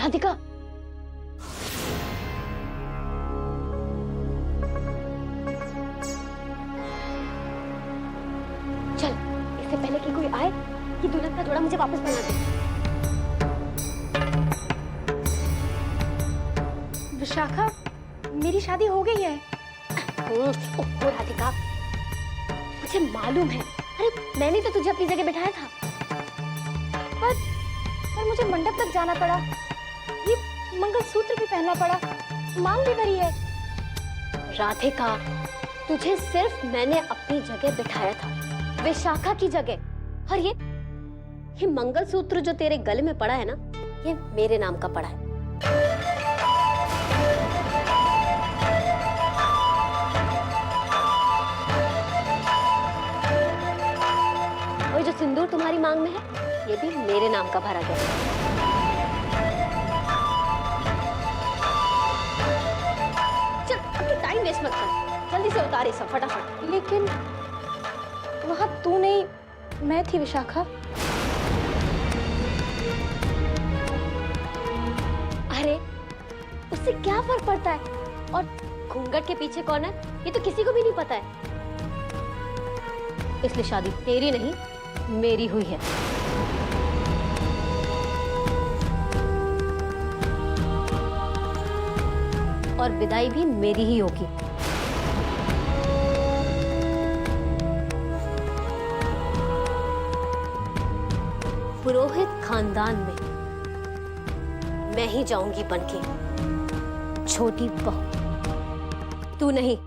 राधिका, चल, इससे पहले कि कोई आए, कि दुल्हन का जोड़ा मुझे वापस बना दे। विशाखा, मेरी शादी हो गई है। ओह राधिका, मुझे मालूम है। अरे मैंने तो तुझे अपनी जगह बिठाया था। पर मुझे मंडप तक जाना पड़ा, ये मंगलसूत्र भी पहनना पड़ा, मांग भी भरी है। राधिका, तुझे सिर्फ मैंने अपनी जगह बिठाया था, विशाखा की जगह। और ये मंगलसूत्र जो तेरे गले में पड़ा है ना, ये मेरे नाम का पड़ा है। और जो सिंदूर तुम्हारी मांग में है, ये भी मेरे नाम का भरा गया। चल, अपनी टाइम वेस्ट मत कर, जल्दी से उतार ये सब फटाफट। लेकिन वहां तू नहीं, मैं थी विशाखा। अरे उससे क्या फर्क पड़ता है? और घूंघट के पीछे कौन है, ये तो किसी को भी नहीं पता है। इसलिए शादी तेरी नहीं, मेरी हुई है। और विदाई भी मेरी ही होगी। पुरोहित खानदान में मैं ही जाऊंगी बनके छोटी बहू, तू नहीं।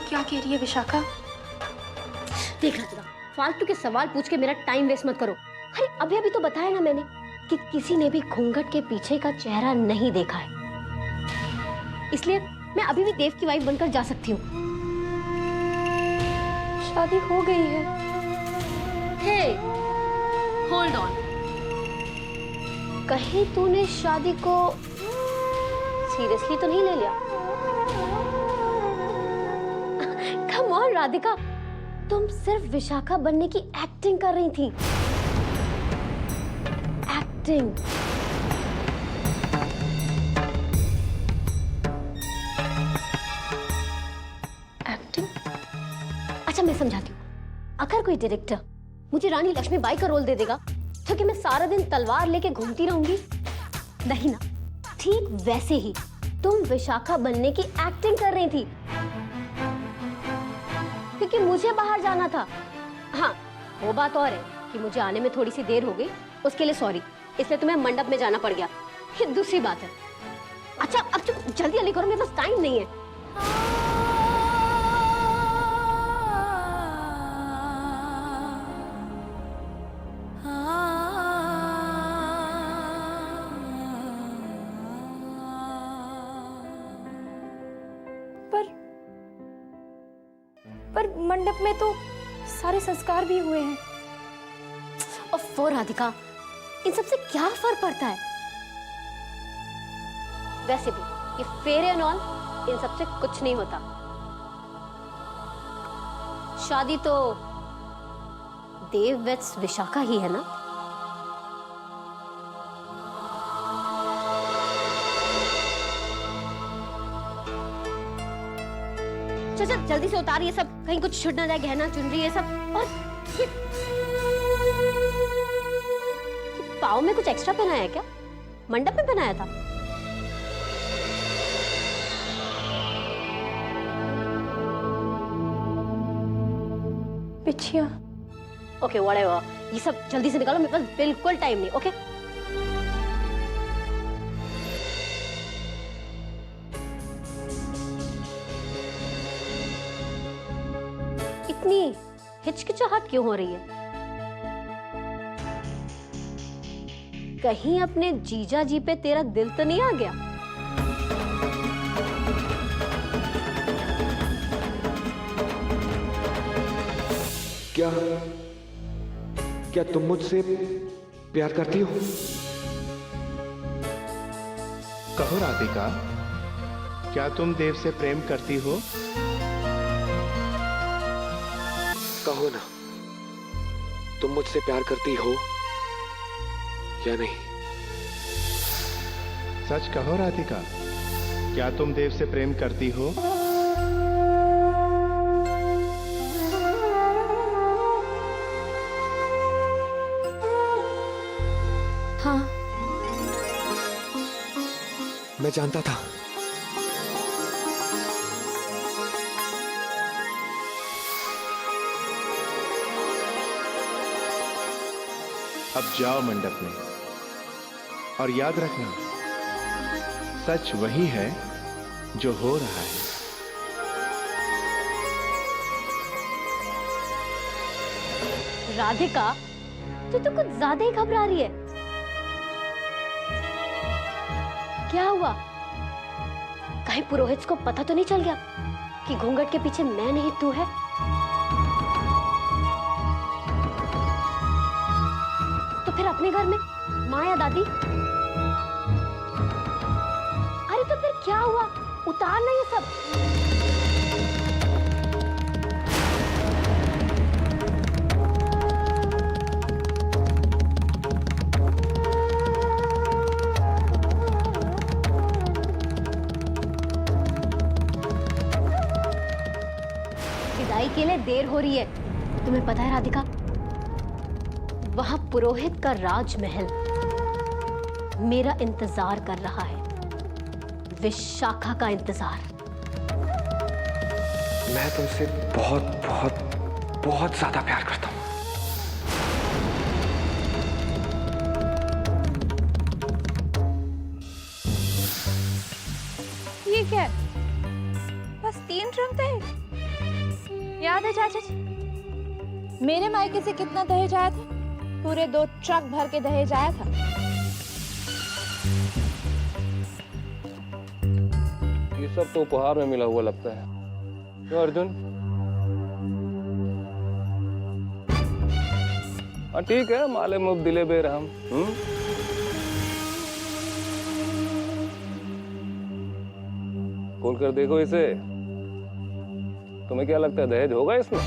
क्या कह रही है विशाखा? देख राधिका, फालतू के सवाल पूछ के मेरा टाइम वेस्ट मत करो। अरे अभी अभी तो बताया ना मैंने कि किसी ने भी घूंघट के पीछे का चेहरा नहीं देखा है, इसलिए मैं अभी भी देव की वाइफ बनकर जा सकती हूँ। शादी हो गई है। हे, होल्ड ऑन, कहीं तूने शादी को सीरियसली तो नहीं ले लिया? कम ऑन राधिका, तुम सिर्फ विशाखा बनने की एक्टिंग कर रही थी। एक्टिंग। एक्टिंग? अच्छा मैं समझाती हूँ। अगर कोई डायरेक्टर मुझे रानी लक्ष्मीबाई का रोल दे देगा तो क्या मैं सारा दिन तलवार लेके घूमती रहूंगी? नहीं ना। ठीक वैसे ही तुम विशाखा बनने की एक्टिंग कर रही थी, क्योंकि मुझे बाहर जाना था। हाँ, वो बात और है कि मुझे आने में थोड़ी सी देर हो गई, उसके लिए सॉरी, इसलिए तुम्हें मंडप में जाना पड़ गया। ये दूसरी बात है। अच्छा अब तुम जल्दी जल्दी करो, मेरे पास टाइम नहीं है। पर मंडप में तो सारे संस्कार भी हुए हैं। ओफो राधिका, इन सबसे क्या फर्क पड़ता है? वैसे भी ये फेरे एंड ऑल, इन सबसे कुछ नहीं होता। शादी तो देव वेट्स विशाखा ही है ना? चल जल्दी से उतार ये सब, कहीं कुछ छूट ना जाए, गहना चुनरी ये सब। और ये पाँव में कुछ एक्स्ट्रा पहनाया है क्या? मंडप में पहनाया था? पिछिया। ओके व्हाटएवर, ये सब जल्दी से निकालो, मेरे पास बिल्कुल टाइम नहीं। ओके इतनी हिचकिचाहट क्यों हो रही है? कहीं अपने जीजा जी पे तेरा दिल तो नहीं आ गया? क्या क्या तुम मुझसे प्यार करती हो? कहो राधिका, क्या तुम देव से प्रेम करती हो? कहो ना, तुम मुझसे प्यार करती हो या नहीं? सच कहो राधिका, क्या तुम देव से प्रेम करती हो? हाँ। मैं जानता था। अब जाओ मंडप में और याद रखना, सच वही है जो हो रहा है। राधिका, तू तो कुछ ज्यादा ही घबरा रही है। क्या हुआ? कहीं पुरोहित को पता तो नहीं चल गया कि घूंघट के पीछे मैं नहीं तू है? तो फिर अपने घर में माँ या दादी? अरे तो फिर क्या हुआ? उतारना ये सब। विदाई के लिए देर हो रही है। तुम्हें पता है राधिका, वहां पुरोहित का राजमहल मेरा इंतजार कर रहा है, विशाखा का इंतजार। मैं तुमसे बहुत बहुत बहुत ज्यादा प्यार करता हूं। ये क्या है? बस 3 ट्रक दहेज। याद है चाचा जी, मेरे मायके से कितना दहेज आया था? पूरे 2 ट्रक भर के दहेज आया था। ये सब तो उपहार में मिला हुआ लगता है। क्यों अर्जुन? हाँ ठीक है, माले मुफ्त दिले बेरहम। खोल कर देखो इसे। तुम्हें क्या लगता है दहेज होगा इसमें?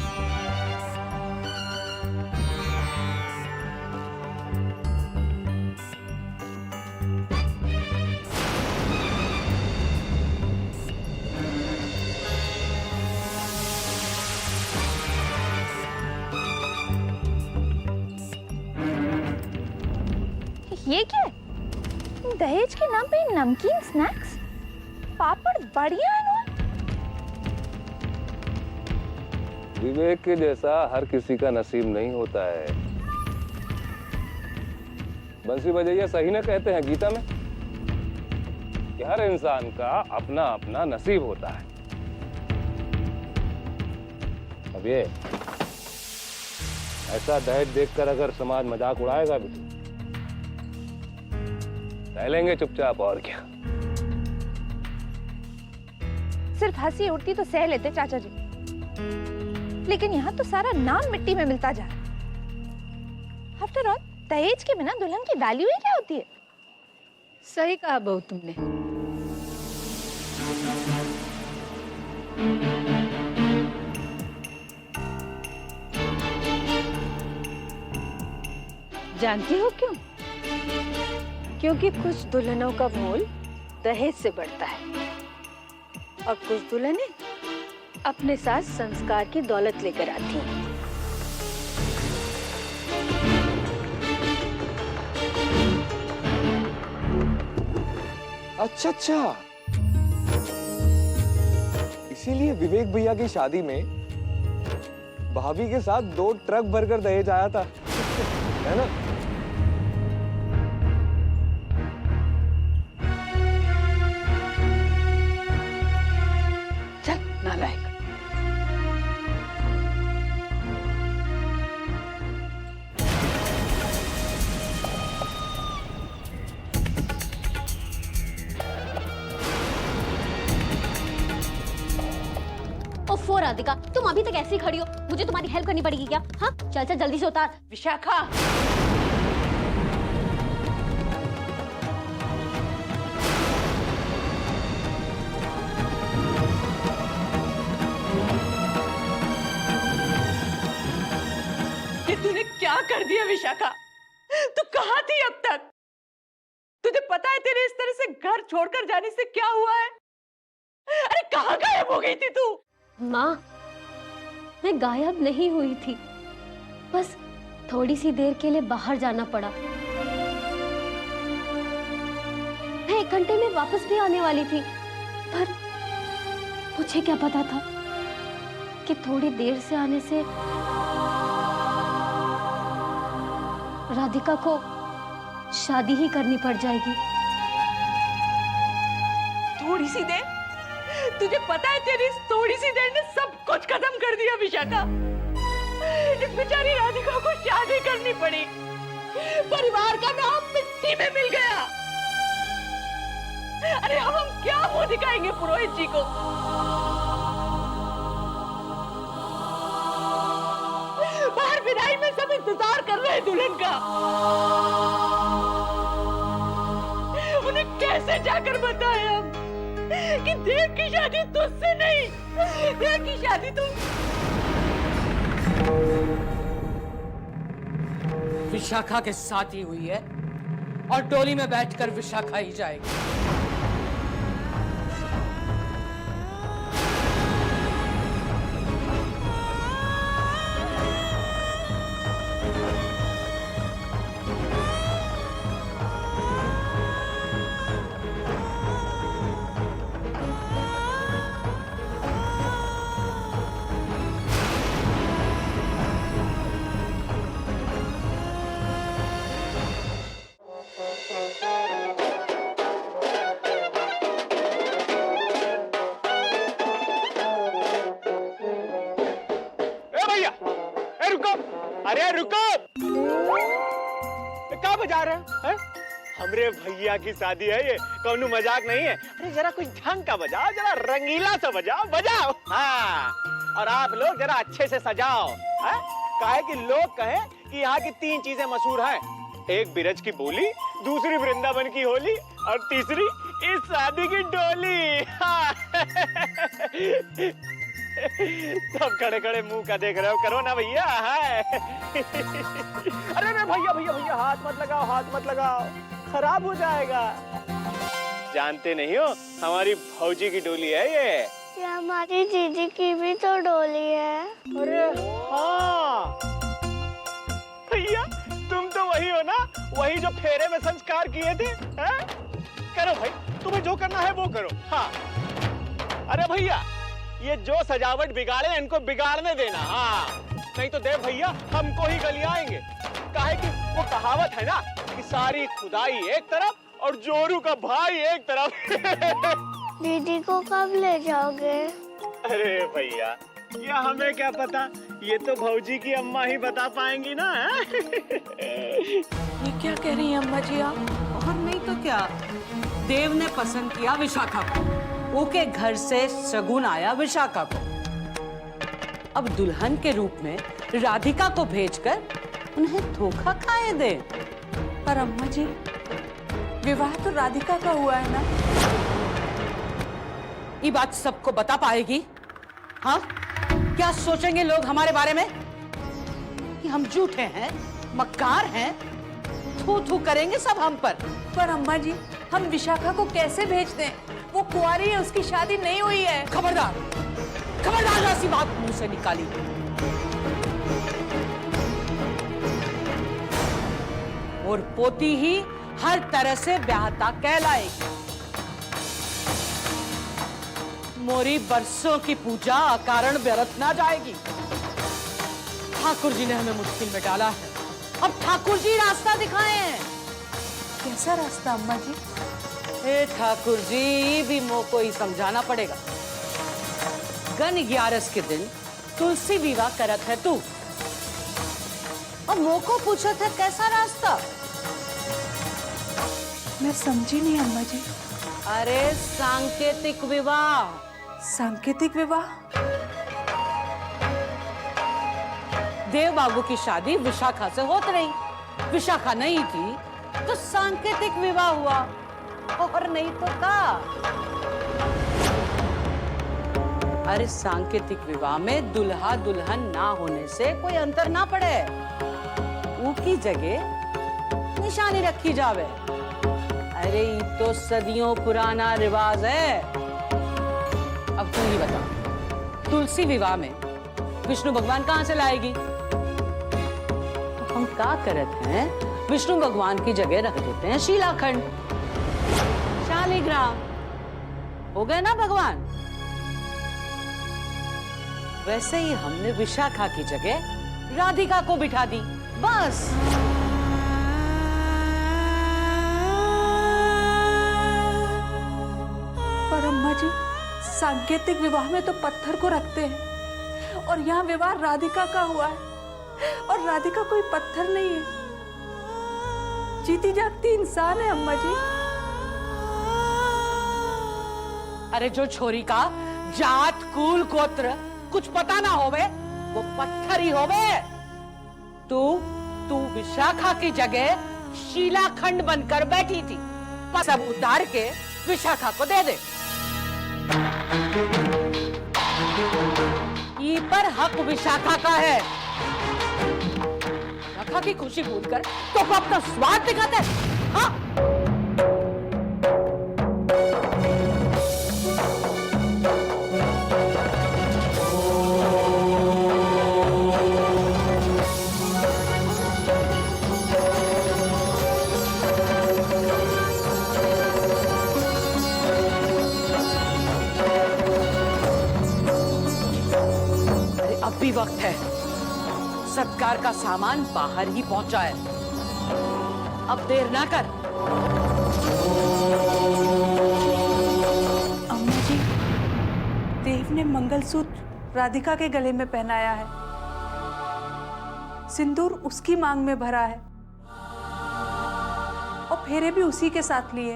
ये क्या है? दहेज के नाम पे नमकीन स्नैक्स, पापड़ बढ़िया है ना? विवेक के जैसा हर किसी का नसीब नहीं होता है। बंसी बजैया सही ना कहते हैं गीता में कि हर इंसान का अपना अपना नसीब होता है। अब ये ऐसा दहेज देखकर अगर समाज मजाक उड़ाएगा भी रह लेंगे चुपचाप, और क्या। सिर्फ हंसी उड़ती तो सह लेते चाचा जी, लेकिन यहाँ तो सारा नाम मिट्टी में मिलता जा रहा है। आफ्टर ऑल दहेज के बिना दुल्हन की वैल्यू ही क्या होती है? सही कहा बहू तुमने। जानती हो क्यों? क्योंकि कुछ दुल्हनों का मोल दहेज से बढ़ता है और कुछ दुल्हनें अपने साथ संस्कार की दौलत लेकर आती हैं। अच्छा अच्छा, इसीलिए विवेक भैया की शादी में भाभी के साथ 2 ट्रक भरकर दहेज आया था, है ना? चल नालायक। राधिका, तुम अभी तक ऐसी खड़ी हो, मुझे तुम्हारी हेल्प करनी पड़ेगी क्या? हाँ चल चल जल्दी से उतार। विशाखा, ये तूने क्या कर दिया विशाखा? तू कहाँ थी अब तक? तुझे पता है तेरे इस तरह से घर छोड़कर जाने से क्या हुआ है? अरे कहाँ गायब हो गई थी तू? माँ, मैं गायब नहीं हुई थी, बस थोड़ी सी देर के लिए बाहर जाना पड़ा। मैं 1 घंटे में वापस भी आने वाली थी, पर मुझे क्या पता था कि थोड़ी देर से आने से राधिका को शादी ही करनी पड़ जाएगी। थोड़ी सी देर? तुझे पता है तेरी इस थोड़ी सी देर ने सब कुछ खत्म कर दिया विशाखा। इस बेचारी राधिका को शादी करनी पड़ी, परिवार का नाम मिट्टी में मिल गया। अरे अब हम क्या मुंह दिखाएंगे पुरोहित जी को? बाहर विदाई में सब इंतजार कर रहे हैं दुल्हन का। उन्हें कैसे जाकर बताएं हम कि देव की शादी तुझसे नहीं, देव की शादी तुम। विशाखा के साथ ही हुई है और डोली में बैठकर विशाखा ही जाएगी। अरे रुको, क्या बजा रहे हैं? हमरे भैया की शादी है, ये कौनो मजाक नहीं है। अरे जरा कुछ ढंग का बजाओ, जरा रंगीला सा बजाओ, बजाओ। हाँ, और आप लोग जरा अच्छे से सजाओ, काहे कि लोग कहें कि यहाँ की 3 चीजें मशहूर हैं। एक बिरज की बोली, दूसरी वृंदावन की होली और तीसरी इस शादी की डोली। हाँ। सब खड़े खड़े मुंह का देख रहे हो, करो ना भैया। अरे अरे भैया भैया भैया, हाथ मत लगाओ, हाथ मत लगाओ, खराब हो जाएगा। जानते नहीं हो, हमारी भौजी की डोली है ये हमारी दीदी की भी तो डोली है। अरे हाँ भैया, तुम तो वही हो ना, वही जो फेरे में संस्कार किए थे। करो भाई, तुम्हें जो करना है वो करो। हाँ, अरे भैया, ये जो सजावट बिगाड़े इनको बिगाड़ने देना। हाँ, नहीं तो देव भैया हमको ही गलियाएंगे। काहे कि वो कहावत है ना कि सारी खुदाई एक तरफ और जोरू का भाई एक तरफ। दीदी को कब ले जाओगे? अरे भैया, ये हमें क्या पता, ये तो भौजी की अम्मा ही बता पाएंगी ना। ये क्या कह रही हैं अम्मा जी आप? और नहीं तो क्या, देव ने पसंद किया विशाखा को, उनके घर से शगुन आया विशाखा को। अब दुल्हन के रूप में राधिका को भेजकर उन्हें धोखा खाए दे। पर अम्मा जी, विवाह तो राधिका का हुआ है ना। ये बात सबको बता पाएगी? हाँ, क्या सोचेंगे लोग हमारे बारे में कि हम झूठे हैं, मक्कार हैं, थू थू करेंगे सब हम पर। पर अम्मा जी, हम विशाखा को कैसे भेज दें? वो कुंवारी है, उसकी शादी नहीं हुई है। खबरदार, खबरदार ऐसी बात मुंह से निकाली। और पोती ही हर तरह से ब्याहता कहलाएगी। मोरी बरसों की पूजा अकारण व्यर्थ ना जाएगी। ठाकुर जी ने हमें मुश्किल में डाला है, अब ठाकुर जी रास्ता दिखाए हैं। कैसा रास्ता अम्मा जी? हे ठाकुर जी, भी मोह को ही समझाना पड़ेगा। गन 11 के दिन तुलसी विवाह करत है तू, और मोह को पूछत है कैसा रास्ता? मैं समझी नहीं अम्मा जी। अरे सांकेतिक विवाह। सांकेतिक विवाह? देव बाबू की शादी विशाखा से होत रही। विशाखा नहीं थी तो सांकेतिक विवाह हुआ, और नहीं तो का। अरे सांकेतिक विवाह में दुल्हा दुल्हन ना होने से कोई अंतर ना पड़े, उसकी जगह निशानी रखी जावे। अरे ये तो सदियों पुराना रिवाज है। अब तू ही बता, तुलसी विवाह में विष्णु भगवान कहां से लाएगी? तो हम क्या करते हैं, विष्णु भगवान की जगह रख देते हैं शीलाखंड, शालिग्राम, हो गए ना भगवान। वैसे ही हमने विशाखा की जगह राधिका को बिठा दी, बस। पर अम्मा जी, सांकेतिक विवाह में तो पत्थर को रखते हैं, और यहाँ विवाह राधिका का हुआ है, और राधिका कोई पत्थर नहीं है, जीती जागती इंसान है अम्मा जी। अरे जो छोरी का जात कुल गोत्र कुछ पता ना होवे, वो पत्थर ही होवे। तू विशाखा की जगह शीलाखंड बनकर बैठी थी, सब उतार के विशाखा को दे दे। ये पर हक विशाखा का है। विशाखा की खुशी भूलकर तो अपना स्वार्थ दिखाते हैं, हाँ? अब भी वक्त है, सत्कार का सामान बाहर ही पहुंचा है, अब देर ना कर। अम्मा जी, देव ने मंगलसूत्र राधिका के गले में पहनाया है, सिंदूर उसकी मांग में भरा है, और फेरे भी उसी के साथ लिए।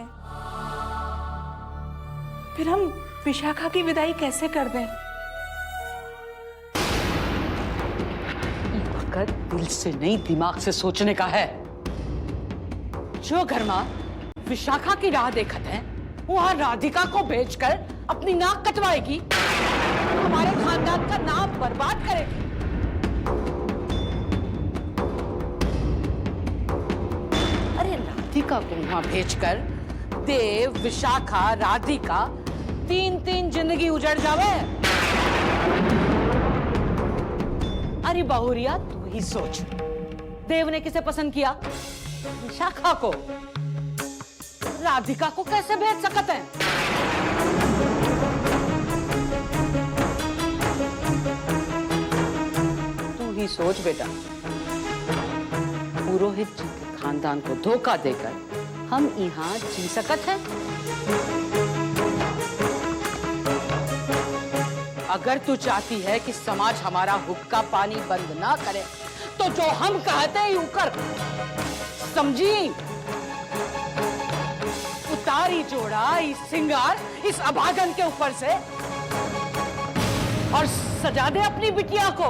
फिर हम विशाखा की विदाई कैसे कर दें? दिल से नहीं, दिमाग से सोचने का है। जो घर में विशाखा की राह देखत है, वहां राधिका को भेजकर अपनी नाक कटवाएगी, हमारे खानदान का नाम बर्बाद करेगी। अरे राधिका को वहां भेजकर देव, विशाखा, राधिका तीन जिंदगी उजड़ जावे। अरे बहुरिया, तू ही सोच, देव ने किसे पसंद किया? विशाखा को। राधिका को कैसे भेज सकते हैं? तू ही सोच बेटा, पुरोहित जी के खानदान को धोखा देकर हम यहाँ जी सकते हैं? अगर तू चाहती है कि समाज हमारा हुक्का पानी बंद ना करे, तो जो हम कहते हैं यूं कर, समझी? उतारी जोड़ा इस सिंगार इस अभागन के ऊपर से, और सजा दे अपनी बिटिया को।